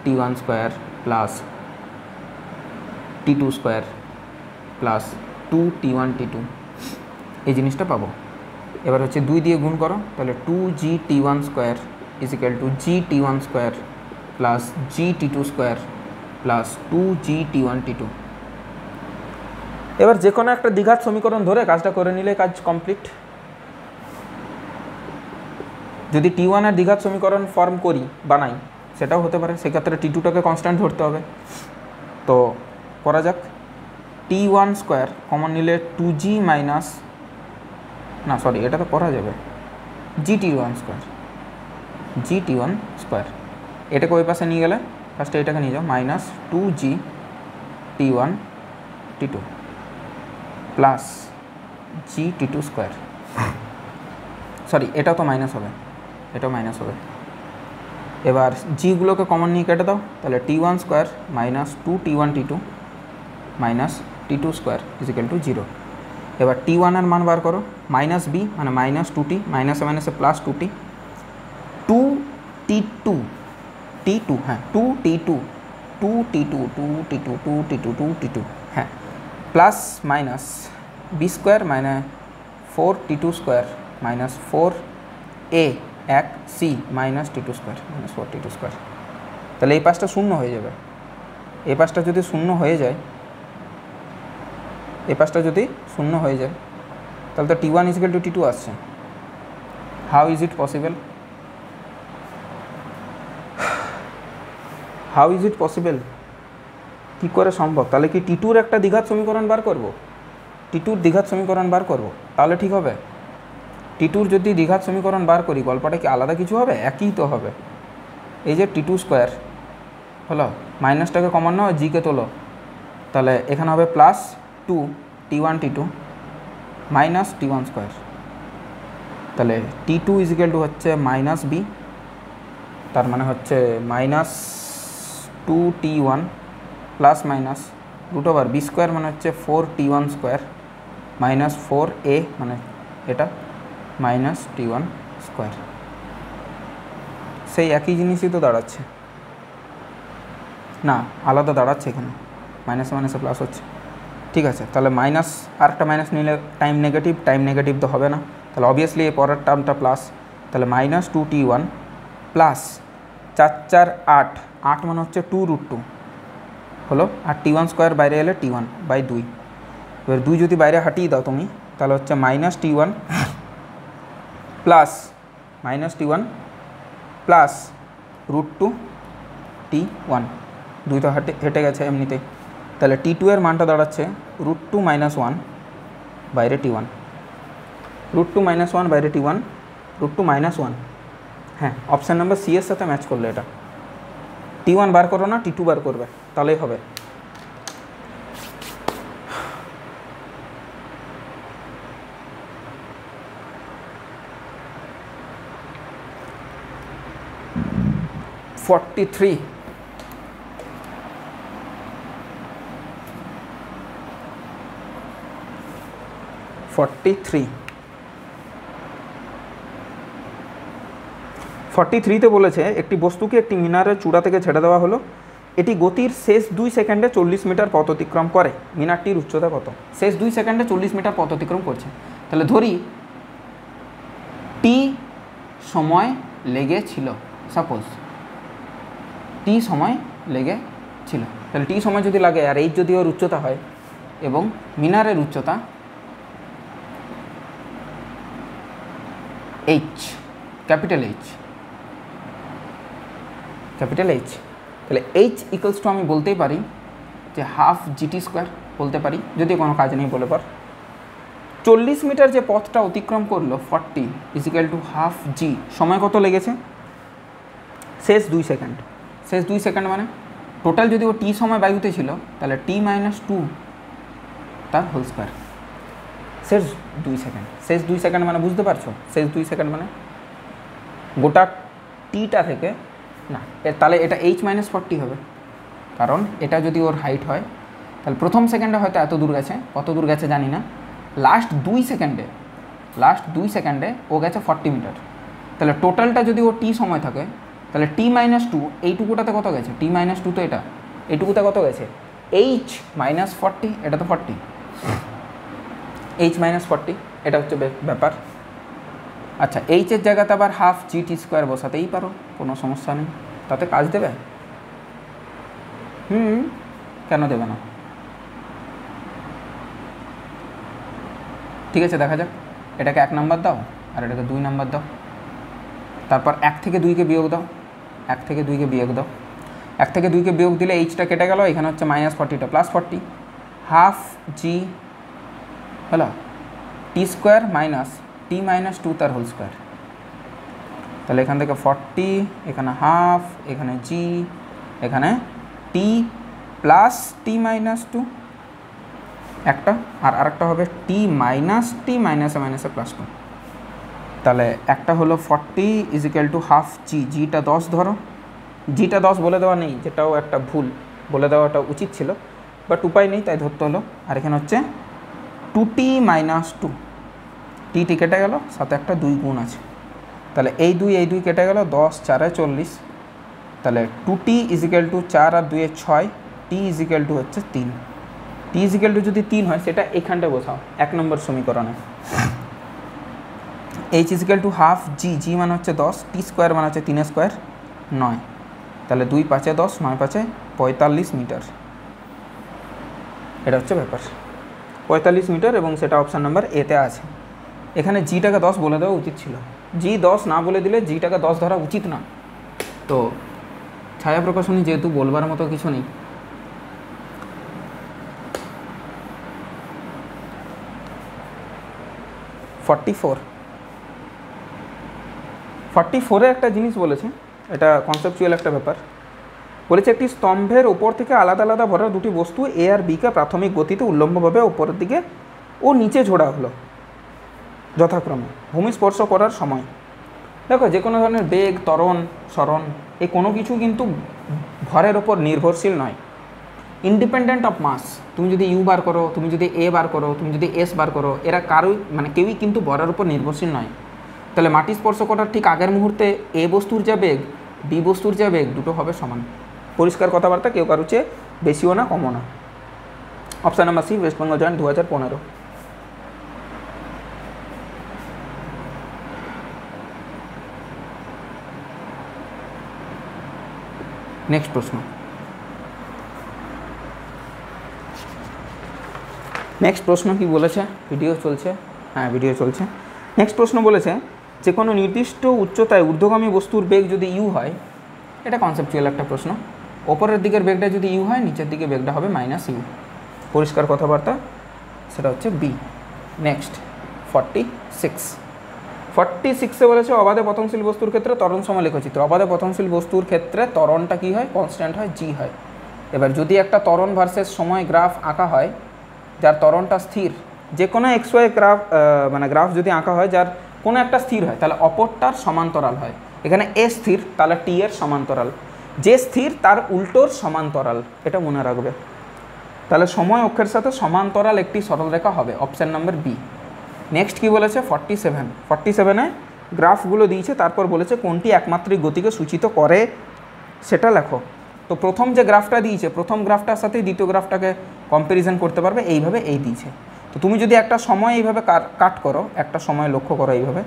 t1 square plus t2 square plus 2t1 t2, এই জিনিসটা পাবো। এবার হচ্ছে 2 দিয়ে গুণ করো, তাহলে 2gt1 square is equal to gt1 square plus gt2 square plus 2gt1 t2। এবার যে কোনো একটা দ্বিঘাত সমীকরণ ধরে কাজটা করে নিলে কাজ কমপ্লিট। যদি t1 এর দ্বিঘাত সমীকরণ ফর্ম বানাই সেটাও হতে পারে, সেক্ষেত্রে t2টাকে কনস্ট্যান্ট ধরতে হবে। তো করা যাক, t1 স্কোয়ার কমন নিলে 2g মাইনাস, না সরি এটা তো করা যাবে, gt1 স্কোয়ার, এটাকে ওই পাশে নিয়ে গেলে ফার্স্টে এটাকে নিয়ে যাও, minus 2g t1 t2 plus G t2 square, sorry এটাও তো মাইনাস হবে, এটাও মাইনাস হবে। এবার জিগুলোকে কমন নিয়ে কেটে দাও, তাহলে t1 square minus 2t1 t2 minus t2 square is equal to 0। এবার t1 এর মান বার করো, মাইনাস বি মানে মাইনাস 2t, মাইনাসে মাইনাসে প্লাস 2t, 2t2 হ্যাঁ 2t2 হ্যাঁ প্লাস মাইনাস বি স্কোয়ার মানে 4t2 স্কোয়ার মাইনাস 4a এক C minus t2 square minus 4t2 square. তাহলে এই পাশটা শূন্য হয়ে যাবে, এই পাশটা যদি শূন্য হয়ে যায়, তাহলে তো t1 is equal to t2 আসছে। How is it possible? কী করে সম্ভব? তাহলে কি t2 একটা দ্বিঘাত সমীকরণ বার করব, তাহলে ঠিক হবে? T2 যদি দ্বিঘাত সমীকরণ বার করি গল্পটা কি আলাদা কিছু হবে? একই তো হবে। এই যে T2 স্কোয়ার হলো, মাইনাসটাকে কমন নাও, জিকে তোলো, তাহলে এখানে হবে plus 2 T1 T2 minus T1 square, তাহলে T2 ইজিক্যাল টু হচ্ছে মাইনাস বি, তার মানে হচ্ছে minus 2T1 plus minus root over B square মানে হচ্ছে 4T1 স্কোয়ার মাইনাস 4A মানে এটা মাইনাস T1 স্কোয়ার। সেই একই জিনিসই তো দাঁড়াচ্ছে না, আলাদা দাঁড়াচ্ছে এখানে, মাইনাসে মাইনাসে প্লাস হচ্ছে। ঠিক আছে, তাহলে মাইনাস আর একটা মাইনাস নিলে টাইম নেগেটিভ তো হবে না, তাহলে অবভিয়াসলি এই পরের টার্মটা প্লাস, তাহলে মাইনাস 2T1 প্লাস 4 4 8, 8 মানে হচ্ছে 2√2 হলো, আর T1 স্কোয়ার বাইরে এলে T1 বাই 2, এবার 2 যদি বাইরে হাঁটিয়ে দাও তুমি তাহলে হচ্ছে minus T1 plus minus T1 plus √2 T1, 2 তো হেঁটে গেছে এমনিতেই, তাহলে T2 এর মানটা দাঁড়াচ্ছে √2 - 1 বাইরে T1, √2 - 1 বাইরে T1, √2 - 1, হ্যাঁ অপশান নাম্বার সি এর সাথে ম্যাচ করলে এটা। T1 বার করো না, T2 বার করবে, তাহলেই হবে। (43) 43তে বলেছে একটি বস্তুকে একটি মিনারের চূড়া থেকে ছেড়ে দেওয়া হলো, এটি গতির শেষ 2 সেকেন্ডে 40 মিটার পথ অতিক্রম করে, মিনারটির উচ্চতা কত? শেষ 2 সেকেন্ডে 40 মিটার পথ অতিক্রম করছে, তাহলে ধরি টি সময় লেগেছিল, সাপোজ টি সময় লেগেছিল, তাহলে টি সময় যদি লাগে আর এইচ যদি ওর উচ্চতা হয় এবং মিনারের উচ্চতা এইচ, ক্যাপিটাল এইচ, তাহলে এইচ ইকুয়ালস টু আমি বলতেই পারি যে হাফ জিটি স্কোয়ার বলতে পারি, যদি কোনো কাজ নেই বলে পার। 40 মিটার যে পথটা অতিক্রম করলো 40 ইজিক্যাল টু হাফ জি, সময় কত লেগেছে? শেষ 2 সেকেন্ড, শেষ 2 সেকেন্ড মানে টোটাল যদি ও টি সময় বায়ুতে ছিল তাহলে T-2 তার হোল স্কোয়ার, শেষ 2 সেকেন্ড, শেষ 2 সেকেন্ড মানে বুঝতে পারছো, শেষ 2 সেকেন্ড মানে গোটা টিটা থেকে না, তাহলে এটা H-40 হবে, কারণ এটা যদি ওর হাইট হয় তাহলে প্রথম সেকেন্ডে হয়তো এত দূর গেছে, কত দূর গেছে জানি না, লাস্ট 2 সেকেন্ডে ও গেছে 40 মিটার, তাহলে টোটালটা যদি ও টি সময় থাকে তাহলে T-2 এইটুকুটাতে কত গেছে, T-2 তো এটা, এইটুকুতে কত গেছে H-40, এটা তো 40, H-40 এটা হচ্ছে ব্যাপার। আচ্ছা, এইচের জায়গাতে আবার হাফ জিটি স্কোয়ার বসাতেই পারো, কোনো সমস্যা নেই, তাতে কাজ দেবে, কেন দেবে না? ঠিক আছে, দেখা যাক, এটাকে 1 নাম্বার দাও আর এটাকে 2 নাম্বার দাও, তারপর 1 থেকে 2কে বিয়োগ দাও, 1 থেকে 2কে বিয়োগ দাও, 1 থেকে 2কে বিয়োগ দিলে এইচটা কেটে গেল, এখানে হচ্ছে -40টা +40, হাফ জি হলো টি স্কোয়ার মাইনাস T-2 তার হোল স্কোয়ার, তাহলে এখান থেকে 40, এখানে হাফ, এখানে জি, এখানে টি প্লাস T-2 একটা, আর আরেকটা হবে T মাইনাসে +2, তাহলে একটা হলো 40 ইজিক্যাল টু হাফ জি, জিটা 10 ধরো, জিটা 10 বলে দেওয়া নেই, যেটাও একটা ভুল, বলে দেওয়াটা উচিত ছিল, বাট উপায় নেই তাই ধরতে হলো, আর এখানে হচ্ছে 2T-2, টি কেটে গেল, সাথে একটা 2 গুণ আছে, তাহলে এই 2 কেটে গেল, 10 4 40, তাহলে 2T is equal two 4 R 2 6, T is equal to হচ্ছে 3, টি ইজিক্যাল টু যদি 3 হয় সেটা এখানটা বসাও 1 নম্বর সমীকরণে, এইচ ইজিক্যাল টু হাফ জি, জি মানে হচ্ছে 10, টি স্কোয়ার মানে হচ্ছে 3 স্কোয়ার 9, তাহলে 2 5 10, 9 5 45 মিটার, এটা হচ্ছে ব্যাপার, 45 মিটার, এবং সেটা অপশান নাম্বার এতে আছে। এখানে জিটাকে 10 বলে দেওয়া উচিত ছিল, জি 10 না বলে দিলে জিটাকে 10 ধরা উচিত না, তো ছায়া প্রকাশনী যেহেতু বলবার মতো কিছু নেই। 44-এ একটা জিনিস বলেছে, এটা কনসেপচুয়াল একটা ব্যাপার। বলেছে একটি স্তম্ভের ওপর থেকে আলাদা আলাদা ভরা দুটি বস্তু এ আর বিকে প্রাথমিক গতিতে উল্লম্বভাবে ওপরের দিকে ও নিচে ঝোড়া হলো যথাক্রমে ভূমি স্পর্শ করার সময়। দেখো যে কোনো ধরনের বেগ, ত্বরণ, সরণ এই কোনো কিছু কিন্তু ভরের ওপর নির্ভরশীল নয়, ইন্ডিপেন্ডেন্ট অফ মাস। তুমি যদি ইউ বার করো, তুমি যদি এ বার করো, তুমি যদি এস বার করো, এরা কারোই মানে কেউই কিন্তু ভরের উপর নির্ভরশীল নয়। তাহলে মাটি স্পর্শ করার ঠিক আগের মুহূর্তে এ বস্তুর যা বেগ, বি বস্তুর যা বেগ, দুটো হবে সমান। পরিষ্কার কথাবার্তা, কেউ কারো চেয়ে বেশিও না কমও না। Option number C, West Bengal joint 2015। Next প্রশ্ন। নেক্সট প্রশ্ন কি বলেছে? ভিডিও চলছে? হ্যাঁ, ভিডিও চলছে। নেক্সট প্রশ্ন বলেছে যে কোনো নির্দিষ্ট উচ্চতায় ঊর্ধ্বগামী বস্তুর বেগ যদি ইউ হয়, এটা কনসেপচুয়াল একটা প্রশ্ন, ওপরের দিকের বেগটা যদি ইউ হয়, নিচের দিকে বেগটা হবে মাইনাস ইউ। পরিষ্কার কথাবার্তা, সেটা হচ্ছে বি। নেক্সট 46-এ বলেছে অবাধে পতনশীল বস্তুর ক্ষেত্রে ত্বরণ সময় লেখচিত্র। অবাধে পতনশীল বস্তুর ক্ষেত্রে ত্বরণটা কী হয়? কনস্ট্যান্ট হয়, জি হয়। এবার যদি একটা ত্বরণ ভার্সেস সময় গ্রাফ আঁকা হয়, যার ত্বরণটা স্থির, যে কোনো এক্স ওয়াই গ্রাফ মানে গ্রাফ যদি আঁকা হয় যার কোনো একটা স্থির হয়, তাহলে অপরটার সমান্তরাল হয়। এখানে এ স্থির, তাহলে টি এর সমান্তরাল। যে স্থির তার উল্টোর সমান্তরাল, এটা মনে রাখবে। তাহলে সময় অক্ষের সাথে সমান্তরাল একটি সরলরেখা হবে, অপশান নাম্বার বি। নেক্সট কি বলেছে? 47-এ গ্রাফগুলো দিয়েছে, তারপর বলেছে কোনটি একমাত্রিক গতিকে সূচিত করে সেটা লেখো। তো প্রথম যে গ্রাফটা দিয়েছে, প্রথম গ্রাফটার সাথে দ্বিতীয় গ্রাফটাকে কম্প্যারিজন করতে পারবে, এইভাবে এই দিয়েছে। তো তুমি যদি একটা সময় এইভাবে কাট করো, একটা সময় লক্ষ্য করো এইভাবে,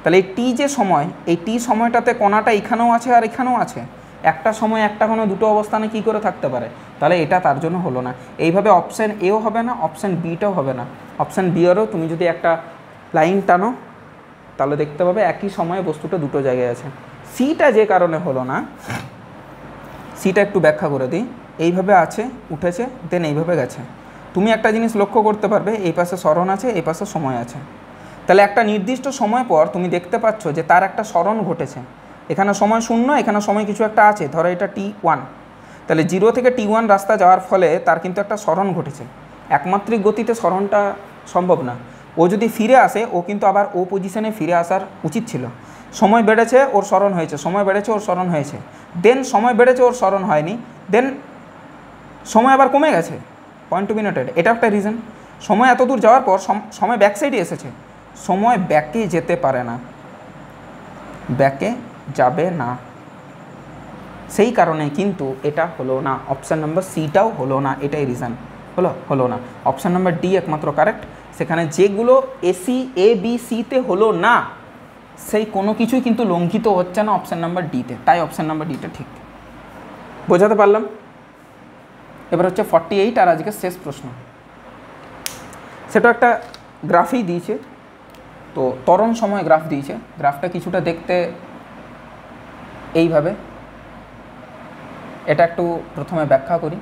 তাহলে এই টি যে সময়, এই টি সময়টাতে কোণাটা এখানেও আছে আর এখানেও আছে। একটা সময় একটা কোনো দুটো অবস্থানে কি করে থাকতে পারে? তাহলে এটা তার জন্য হলো না। এইভাবে অপশান এও হবে না, অপশান বিটাও হবে না। অপশান বি এরও তুমি যদি একটা লাইন টানো, তাহলে দেখতে পাবে একই সময়ে বস্তুটা দুটো জায়গায় আছে। সিটা যে কারণে হলো না, সিটা একটু ব্যাখ্যা করে দিই। এইভাবে আছে, উঠেছে, দেন এইভাবে গেছে। তুমি একটা জিনিস লক্ষ্য করতে পারবে, এই পাশে সরণ আছে, এই পাশে সময় আছে। তাহলে একটা নির্দিষ্ট সময় পর তুমি দেখতে পাচ্ছ যে তার একটা সরণ ঘটেছে। এখানে সময় শূন্য, এখানে সময় কিছু একটা আছে, ধরো এটা T1। তাহলে 0 থেকে T1 রাস্তা যাওয়ার ফলে তার কিন্তু একটা সরণ ঘটেছে। একমাত্রিক গতিতে সরণটা সম্ভব না। ও যদি ফিরে আসে, ও কিন্তু আবার ও পজিশনে ফিরে আসার উচিত ছিল। সময় বেড়েছে, ওর সরণ হয়েছে, সময় বেড়েছে, ওর সরণ হয়েছে, দেন সময় বেড়েছে, ওর সরণ হয়নি, দেন সময় আবার কমে গেছে, পয়েন্ট টু বি নোটেড। এটা একটা রিজন। সময় এত দূর যাওয়ার পর সময় ব্যাক সাইডে এসেছে। সময় ব্যাকে যেতে পারে না, ব্যাকে যাবে না, সেই কারণে কিন্তু এটা হলো না। অপশান নাম্বার সিটাও হলো না, এটাই রিজন। হলো না। অপশান নাম্বার ডি একমাত্র কারেক্ট। সেখানে যেগুলো এসি এ বি সিতে হলো না, সেই কোনো কিছুই কিন্তু লঙ্ঘিত হচ্ছে না অপশান নাম্বার ডিতে, তাই অপশান নাম্বার ডিটা ঠিক। বোঝাতে পারলাম? এবার হচ্ছে 48 আর আজকে শেষ প্রশ্ন। সেটা একটা গ্রাফই দিয়েছে, তো ত্বরণ সময় গ্রাফ দিয়েছে। গ্রাফটা কিছুটা দেখতে এইভাবে, এটা একটু প্রথমে ব্যাখ্যা করি,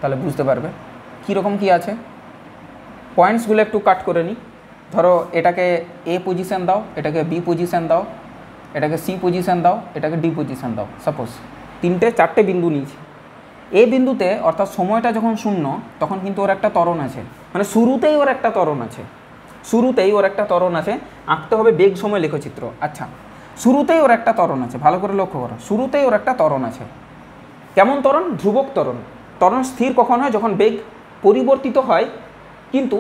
তাহলে বুঝতে পারবে কীরকম কী আছে। পয়েন্টসগুলো একটু কাট করে নিই। ধরো এটাকে এ পজিশান দাও, এটাকে বি পজিশান দাও, এটাকে সি পজিশান দাও, এটাকে ডি পজিশান দাও। সাপোজ 3-4টে বিন্দু নিয়েছি। এ বিন্দুতে অর্থাৎ সময়টা যখন শূন্য, তখন কিন্তু ওর একটা ত্বরণ আছে, মানে শুরুতেই ওর একটা ত্বরণ আছে। শুরুতেই ওর একটা ত্বরণ আছে। আঁকতে হবে বেগ সময় লেখচিত্র। আচ্ছা, শুরুতেই ওর একটা ত্বরণ আছে, ভালো করে লক্ষ্য করো। শুরুতেই ওর একটা ত্বরণ আছে। কেমন ত্বরণ? ধ্রুবক ত্বরণ। ত্বরণ স্থির কখন হয়? যখন বেগ পরিবর্তিত হয়, কিন্তু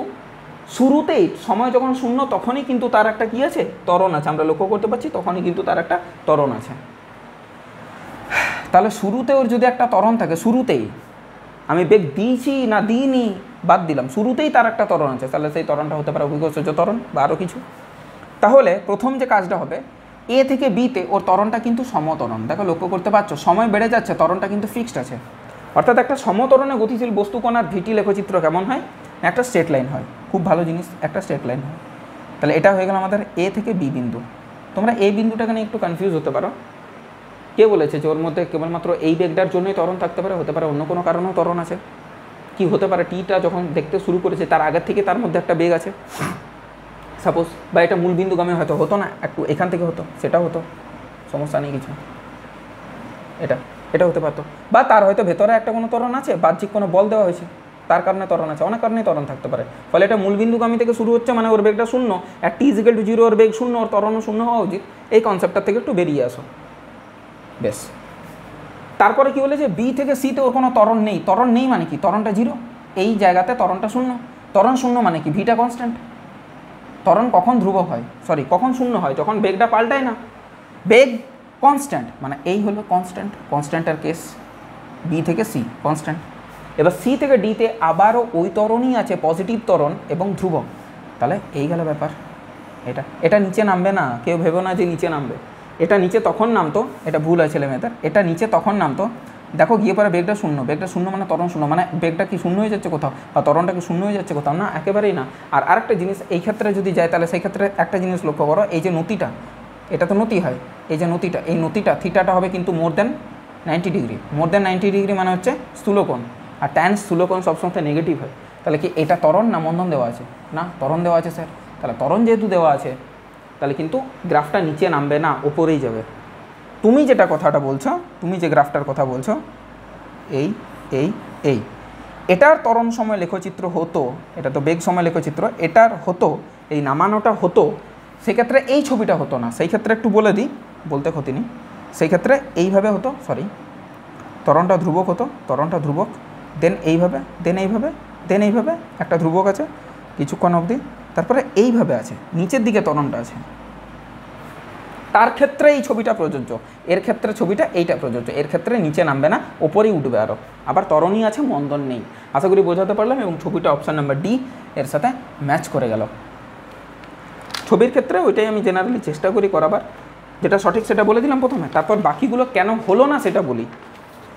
শুরুতেই সময় যখন শূন্য, তখনই কিন্তু তার একটা কী আছে? ত্বরণ আছে। আমরা লক্ষ্য করতে পারছি, তখনই কিন্তু তার একটা ত্বরণ আছে। তাহলে শুরুতে ওর যদি একটা ত্বরণ থাকে, শুরুতেই, আমি বেগ দিয়েছি না দিইনি বাদ দিলাম, শুরুতেই তার একটা ত্বরণ আছে, তাহলে সেই ত্বরণটা হতে পারে অভিকর্ষজ ত্বরণ বা আরও কিছু। তাহলে প্রথম যে কাজটা হবে, এ থেকে বিতে ওর ত্বরণটা কিন্তু সমত্বরণ। দেখো লক্ষ্য করতে পারছো, সময় বেড়ে যাচ্ছে, ত্বরণটা কিন্তু ফিক্সড আছে। অর্থাৎ একটা সমত্বরণে গতিশীল বস্তুকণার ভিটি লেখচিত্র কেমন হয়? একটা স্ট্রেট লাইন হয়। খুব ভালো জিনিস, একটা স্ট্রেট লাইন হয়। তাহলে এটা হয়ে গেল আমাদের এ থেকে বি বিন্দু। তোমরা এই বিন্দুটাকে নিয়ে একটু কনফিউজ হতে পারো। কে বলেছে যে ওর মধ্যে কেবলমাত্র এই বেগটার জন্যই ত্বরণ থাকতে পারে? হতে পারে অন্য কোনো কারণেও ত্বরণ আছে। কি হতে পারে? টিটা যখন দেখতে শুরু করেছে তার আগের থেকে তার মধ্যে একটা বেগ আছে সাপোজ, বা এটা মূল বিন্দুগামী হয়তো হতো না, একটু এখান থেকে হতো, সেটা হতো। সমস্যা নেই কিছু। এটা হতে পারতো, বা তার হয়তো ভেতরে একটা কোনো ত্বরণ আছে, বাহ্যিক কোনো বল দেওয়া হয়েছে, তার কারণে ত্বরণ আছে, অনেক কারণেই ত্বরণ থাকতে পারে। ফলে এটা মূলবিন্দুগামী থেকে শুরু হচ্ছে, মানে ওর বেগটা শূন্য, আর t = 0 ওর বেগ শূন্য, ওর ত্বরণও শূন্য হওয়া উচিত। এই কনসেপ্টটা থেকে একটু বেরিয়ে আসো, বেশ। তারপরে কি বলেছে, বি থেকে সিতে ওর কোনো ত্বরণ নেই। ত্বরণ নেই মানে কি, ত্বরণটা 0, এই জায়গাতে ত্বরণটা শূন্য। ত্বরণ শূন্য মানে কি, ভিটা কনস্ট্যান্ট। ত্বরণ কখন ধ্রুবক হয়, সরি কখন শূন্য হয়, যখন বেগটা পাল্টায় না। বেগ কনস্ট্যান্ট মানে এই হলো কনস্ট্যান্টের কেস। বি থেকে সি কনস্ট্যান্ট। এবার সি থেকে ডিতে আবারও ওই ত্বরণই আছে, পজিটিভ ত্বরণ এবং ধ্রুবক। তাহলে এই গেল ব্যাপার। এটা নিচে নামবে না, কেউ ভেবো না যে নিচে নামবে। এটা নিচে তখন নামতো, এটা ভুল হয় ছেলেমেয়েদের, এটা নিচে তখন নামতো, দেখো গিয়ে পরে বেগটা শূন্য মানে ত্বরণ শূন্য, মানে বেগটা কি শূন্য হয়ে যাচ্ছে কোথাও, বা ত্বরণটা কি শূন্য হয়ে যাচ্ছে কোথাও, না একেবারেই না। আর আরেকটা জিনিস এই ক্ষেত্রে যদি যায়, তাহলে সেই ক্ষেত্রে একটা জিনিস লক্ষ্য করো, এই যে নতিটা, এটা তো নতি হয়, এই যে নতিটা, এই নতিটা থিটাটা হবে কিন্তু মোর দেন 90 ডিগ্রি। মোর দেন 90 ডিগ্রি মানে হচ্ছে স্থূলকোণ, আর ট্যান স্থূলকোণ সবসময় নেগেটিভ হয়। তাহলে কি এটা ত্বরণ না মন্দন দেওয়া আছে, না ত্বরণ দেওয়া আছে স্যার। তাহলে ত্বরণ যেহেতু দেওয়া আছে, তাহলে কিন্তু গ্রাফটা নিচে নামবে না, ওপরেই যাবে। তুমি যেটা কথাটা বলছো, তুমি যে গ্রাফটার কথা বলছো, এই এটার ত্বরণ সময় লেখচিত্র হতো, এটা তো বেগ সময় লেখচিত্র, এটার হতো, এই নামানোটা হতো, সেক্ষেত্রে এই ছবিটা হতো না। সেই ক্ষেত্রে একটু বলে দিই, বলতে ক্ষতি নেই, সেই ক্ষেত্রে এইভাবে হতো, সরি ত্বরণটা ধ্রুবক হতো, ত্বরণটা ধ্রুবক, দেন এইভাবে, দেন এইভাবে একটা ধ্রুবক আছে কিছুক্ষণ অবধি, তারপরে এইভাবে আছে, নিচের দিকে ত্বরণটা আছে। তার ক্ষেত্রে এই ছবিটা প্রযোজ্য, এর ক্ষেত্রে ছবিটা এইটা প্রযোজ্য। এর ক্ষেত্রে নিচে নামবে না, ওপরেই উঠবে আরও। আবার ত্বরণই আছে, মন্দন নেই। আশা করি বোঝাতে পারলাম, এবং ছবিটা অপশান নাম্বার ডি এর সাথে ম্যাচ করে গেল। ছবির ক্ষেত্রে ওইটাই আমি জেনারেলি চেষ্টা করি করাবার, যেটা সঠিক সেটা বলে দিলাম প্রথমে, তারপর বাকিগুলো কেন হলো না সেটা বলি,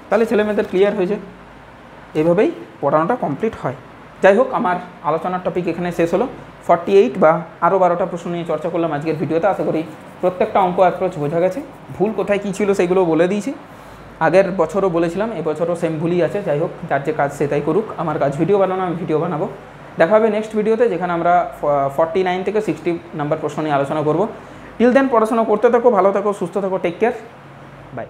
তাহলে ছেলেমেয়েদের ক্লিয়ার হয়ে যায়। এভাবেই পড়ানোটা কমপ্লিট হয়। যাই হোক, আমার আলোচনার টপিক এখানে শেষ হলো। 48 বা আরও 12টা প্রশ্ন নিয়ে চর্চা করলাম আজকের ভিডিওতে। আশা করি প্রত্যেকটা অঙ্ক অ্যাপ্রোচ বোঝা গেছে। ভুল কোথায় কী ছিল সেগুলো বলে দিয়েছি, আগের বছরও বলেছিলাম, এবছরও সেম ভুলই আছে। যাই হোক, যার যে কাজ সে তাই করুক। আমার কাজ ভিডিও বানানো, আমি ভিডিও বানাবো। দেখা হবে নেক্সট ভিডিওতে, যেখানে আমরা 49 থেকে 60 নাম্বার প্রশ্ন নিয়ে আলোচনা করব। টিল দেন পড়াশোনা করতে থাকো, ভালো থাকো, সুস্থ থাকো, টেক কেয়ার, বাই।